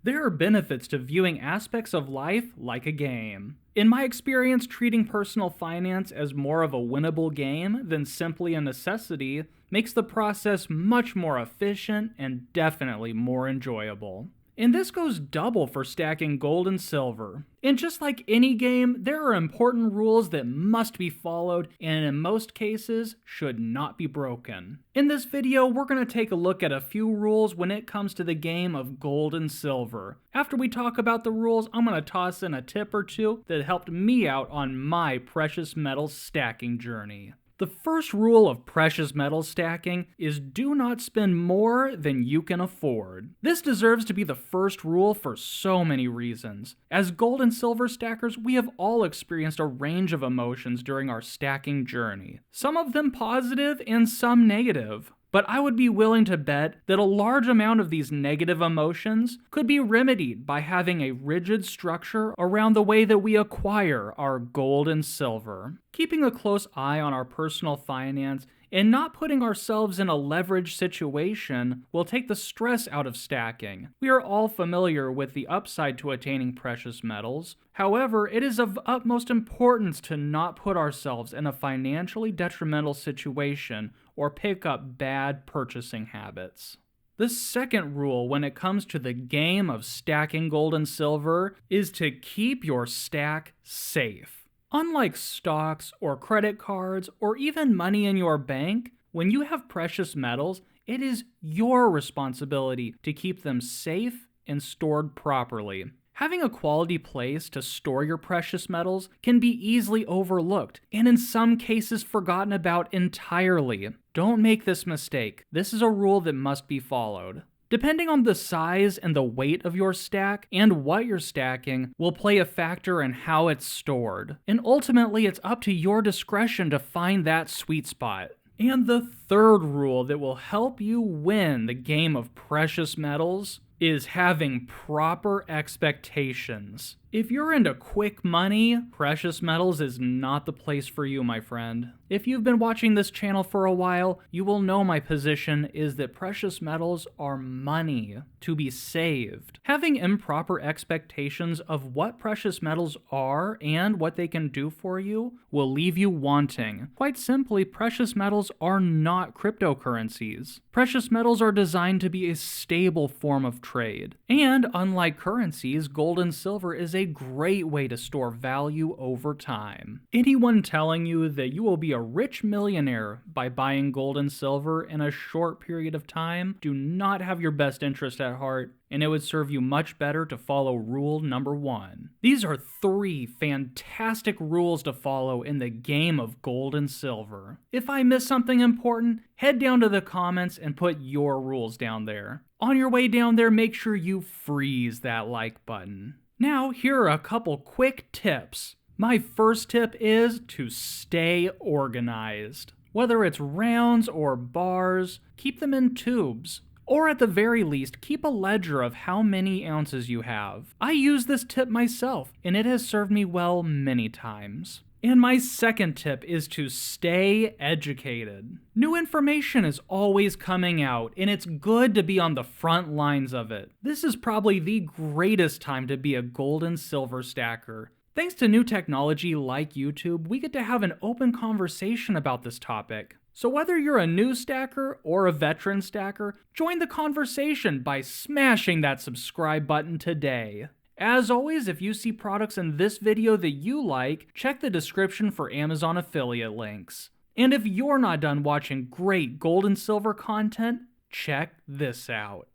There are benefits to viewing aspects of life like a game. In my experience, treating personal finance as more of a winnable game than simply a necessity makes the process much more efficient and definitely more enjoyable. And this goes double for stacking gold and silver. And just like any game, there are important rules that must be followed and in most cases should not be broken. In this video, we're going to take a look at a few rules when it comes to the game of gold and silver. After we talk about the rules, I'm going to toss in a tip or two that helped me out on my precious metals stacking journey. The first rule of precious metal stacking is do not spend more than you can afford. This deserves to be the first rule for so many reasons. As gold and silver stackers, we have all experienced a range of emotions during our stacking journey. Some of them positive and some negative. But I would be willing to bet that a large amount of these negative emotions could be remedied by having a rigid structure around the way that we acquire our gold and silver. Keeping a close eye on our personal finance and not putting ourselves in a leveraged situation will take the stress out of stacking. We are all familiar with the upside to attaining precious metals. However, it is of utmost importance to not put ourselves in a financially detrimental situation or pick up bad purchasing habits. The second rule when it comes to the game of stacking gold and silver is to keep your stack safe. Unlike stocks or credit cards or even money in your bank, when you have precious metals, it is your responsibility to keep them safe and stored properly. Having a quality place to store your precious metals can be easily overlooked and in some cases forgotten about entirely. Don't make this mistake. This is a rule that must be followed. Depending on the size and the weight of your stack and what you're stacking will play a factor in how it's stored. And ultimately, it's up to your discretion to find that sweet spot. And the third rule that will help you win the game of precious metals is having proper expectations. If you're into quick money, precious metals is not the place for you, my friend. If you've been watching this channel for a while, you will know my position is that precious metals are money to be saved. Having improper expectations of what precious metals are and what they can do for you will leave you wanting. Quite simply, precious metals are not cryptocurrencies. Precious metals are designed to be a stable form of trade. And unlike currencies, gold and silver is a great way to store value over time. Anyone telling you that you will be a rich millionaire by buying gold and silver in a short period of time do not have your best interest at heart, and it would serve you much better to follow rule number 1. These are 3 fantastic rules to follow in the game of gold and silver. If I miss something important, head down to the comments and put your rules down there. On your way down there, make sure you freeze that like button. Now, here are a couple quick tips. My first tip is to stay organized. Whether it's rounds or bars, keep them in tubes. Or at the very least, keep a ledger of how many ounces you have. I use this tip myself, and it has served me well many times. And my second tip is to stay educated. New information is always coming out, and it's good to be on the front lines of it. This is probably the greatest time to be a gold and silver stacker. Thanks to new technology like YouTube, we get to have an open conversation about this topic. So whether you're a new stacker or a veteran stacker, join the conversation by smashing that subscribe button today. As always, if you see products in this video that you like, check the description for Amazon affiliate links. And if you're not done watching great gold and silver content, check this out.